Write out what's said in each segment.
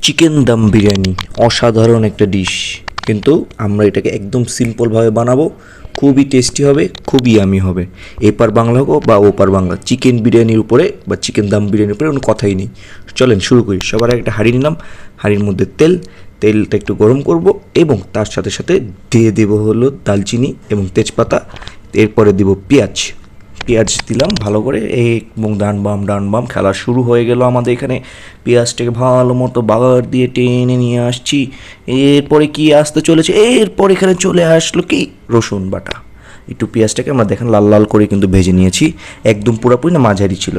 Chicken dum biryani অসাধারণ একটা dish, কিন্তু আমরা এটাকে একদম সিম্পলভাবে বানাবো। খুবই টেস্টি হবে, খুবই ইয়ামি হবে। এপার বাংলা হোক বা ওপার বাংলা, চিকেন বিরিয়ানির উপরে বা চিকেন দম বিরিয়ানির উপরে কোনো কথাই নেই। চলেন শুরু করি। সবার আগে একটা হাঁড়ি নিলাম, হাঁড়ির মধ্যে তেলটা একটু গরম করব এবং তার সাথে সাথে দিয়ে দেবো হলো দালচিনি এবং তেজপাতা। এরপরে দিব পেঁয়াজ দিলাম ভালো করে, এবং ডান বাম খেলা শুরু হয়ে গেল আমাদের এখানে। পেঁয়াজটাকে ভালো মতো বাগার দিয়ে টেনে নিয়ে আসছি। এরপরে কি আসতে চলেছে, এরপর এখানে চলে আসলো কি রসুন বাটা। একটু পেঁয়াজটাকে আমরা দেখেন লাল লাল করে কিন্তু ভেজে নিয়েছি, একদম পুরোপুরি না, মাঝারি ছিল।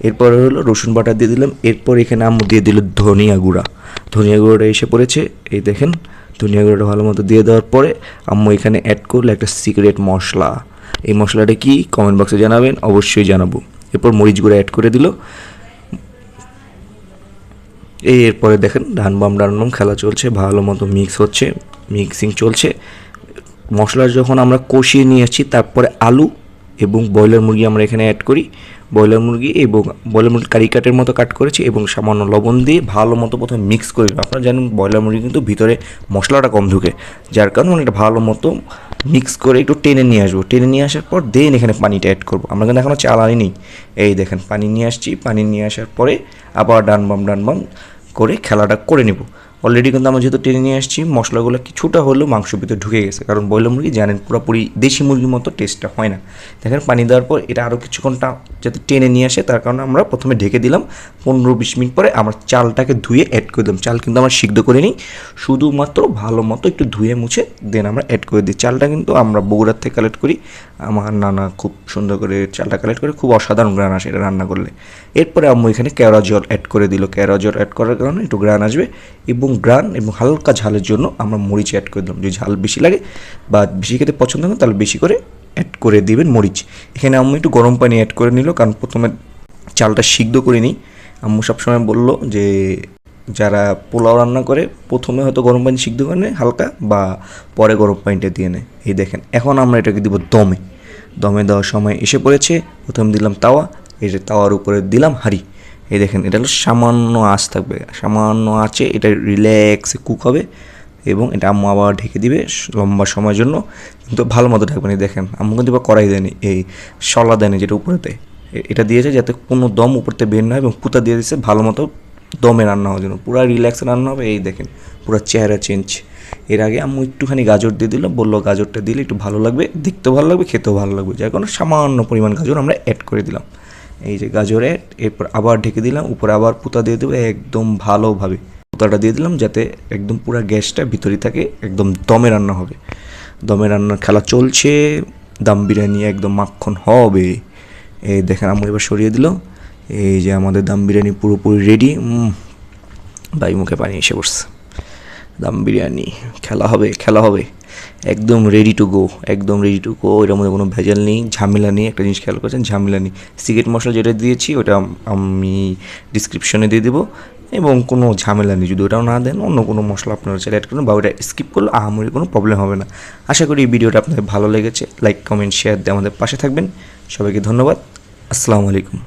এরপরে হলো রসুন বাটা দিয়ে দিলাম। এরপর এখানে আম্মু দিয়ে দিল ধনিয়া গুঁড়াটা এসে পড়েছে, এই দেখেন। ধনিয়া গুঁড়োটা ভালো মতো দিয়ে দেওয়ার পরে আম্মু এখানে অ্যাড করলো একটা সিক্রেট মশলা। এই মশলাটা কি কমেন্ট বক্সে জানাবেন, অবশ্যই জানাবো। এরপর মরিচ গুঁড়ো অ্যাড করে দিল। এরপরে দেখেন ডান বাম খেলা চলছে, ভালো মতো মিক্সিং চলছে। মশলা যখন আমরা কষিয়ে নিয়ে আসছি, তারপরে আলু এবং ব্রয়লার মুরগি আমরা এখানে অ্যাড করি। ব্রয়লার মুরগি কারি কাটের মতো কাট করেছি এবং সামান্য লবণ দিয়ে ভালো মতো প্রথমে মিক্স করে। আপনারা জানেন ব্রয়লার মুরগি কিন্তু ভিতরে মশলাটা কম ঢুকে, যার কারণে এটা ভালো মতো মিক্স করে একটু টেনে নিয়ে আসবো। টেনে নিয়ে আসার পর দেন এখানে পানিটা অ্যাড করবো। আমরা কিন্তু এখনও চাল আনিনি। এই দেখেন পানি নিয়ে আসছি। পানি নিয়ে আসার পরে আবার ডান বাম করে খেলাটা করে নেব। অলরেডি কিন্তু আমরা যেহেতু টেনে নিয়ে আসছি, মশলাগুলো কিছুটা হলেও মাংসের ভিতরে ঢুকে গেছে, কারণ ব্রয়লার মুরগি জানেন পুরোপুরি দেশি মুরগির মতো টেস্টটা হয় না। দেখেন পানি দেওয়ার পর এটা আরও কিছুক্ষণটা যাতে টেনে নিয়ে আসে, তার কারণে আমরা প্রথমে ঢেকে দিলাম। 15-20 মিনিট পরে আমরা চালটাকে ধুয়ে অ্যাড করে দিলাম। চাল কিন্তু আমরা সিদ্ধ করে নিই, শুধুমাত্র ভালো মতো একটু ধুয়ে মুছে দেন আমরা অ্যাড করে দিই। চালটা কিন্তু আমরা বগুড়ার থেকে কালেক্ট করি। আমার নানা খুব সুন্দর করে চালটা কালেক্ট করে, খুব অসাধারণ গ্রান আসে এটা রান্না করলে। এরপরে আম্মু এখানে কেওড়া জল অ্যাড করে দিল। কেওড়া জল অ্যাড করার কারণে একটু গ্রান আসবে, এবং হালকা ঝালের জন্য আমরা মরিচ অ্যাড করে দিলাম। যদি ঝাল বেশি লাগে বা বেশি খেতে পছন্দ করেন, তাহলে বেশি করে অ্যাড করে দিবেন মরিচ। এখানে আম্মু একটু গরম পানি অ্যাড করে নিল, কারণ প্রথমে চালটা সিদ্ধ করে নিই। আম্মু সবসময় বললো যে যারা পোলাও রান্না করে প্রথমে হয়তো গরম পানি সিদ্ধ করে নেয় হালকা, বা পরে গরম পানিটা দিয়ে নেয়। এই দেখেন এখন আমরা এটাকে দিব দমে দেওয়ার সময় এসে পড়েছে। প্রথমে দিলাম তাওয়া, এই যে তাওয়ার উপরে দিলাম হাঁড়ি। এই দেখেন এটা হলো সামান্য আঁচ থাকবে, সামান্য আঁচে এটা রিল্যাক্সে কুক হবে, এবং এটা আম্মু আবার ঢেকে দিবে লম্বা সময়ের জন্য। কিন্তু ভালো মতো ঢাকবেন। দেখেন আম্মু কিন্তু বা কড়াই দেয়নি, এই শলা দেয়নি যেটা উপরে দেয়, এটা দিয়েছে যাতে কোনো দম উপরতে বের না হয়, এবং পুতা দিয়ে দিয়েছে ভালো মতো দমে রান্না হওয়ার জন্য। পুরো রিল্যাক্সে রান্না হবে। এই দেখেন পুরো চেহারা চেঞ্জ। এর আগে আম্মু একটুখানি গাজর দিয়ে দিল, বললো গাজরটা দিলে একটু ভালো লাগবে, দেখতেও ভালো লাগবে, খেতেও ভালো লাগবে, যার কারণে সামান্য পরিমাণ গাজর আমরা অ্যাড করে দিলাম। এই যে গাজর অ্যাড, এরপর আবার ঢেকে দিলাম, উপরে আবার পুতা দিয়ে দেবো একদম ভালোভাবে। পুতাটা দিয়ে দিলাম যাতে একদম পুরো গ্যাসটা ভিতরে থাকে, একদম দমে রান্না হবে। দমে রান্নার খেলা চলছে, দম বিরিয়ানি একদম মাখন হবে। এই দেখেন আম্মু এবার সরিয়ে দিল। এই যে আমাদের দম বিরিয়ানি পুরোপুরি রেডি। ভাই মুখে পানি এসে পড়ছে। দম বিরিয়ানি খেলা হবে একদম রেডি টু গো। এটার মধ্যে কোনো ভেজাল নেই, ঝামেলা নেই। একটা জিনিস খেয়াল করছেন, ঝামেলা নেই। সিক্রেট মশলা যেটা দিয়েছি ওটা আমি ডিসক্রিপশনে দিয়ে দেবো, এবং কোনো ঝামেলা নেই। যদি ওটাও না দেন, অন্য কোনো মশলা আপনারা চাইলে অ্যাড করুন, বা ওটা স্কিপ করলে আহামরি কোনো প্রবলেম হবে না। আশা করি এই ভিডিওটা আপনাদের ভালো লেগেছে। লাইক কমেন্ট শেয়ার দিয়ে আমাদের পাশে থাকবেন। সবাইকে ধন্যবাদ। আসসালামু আলাইকুম।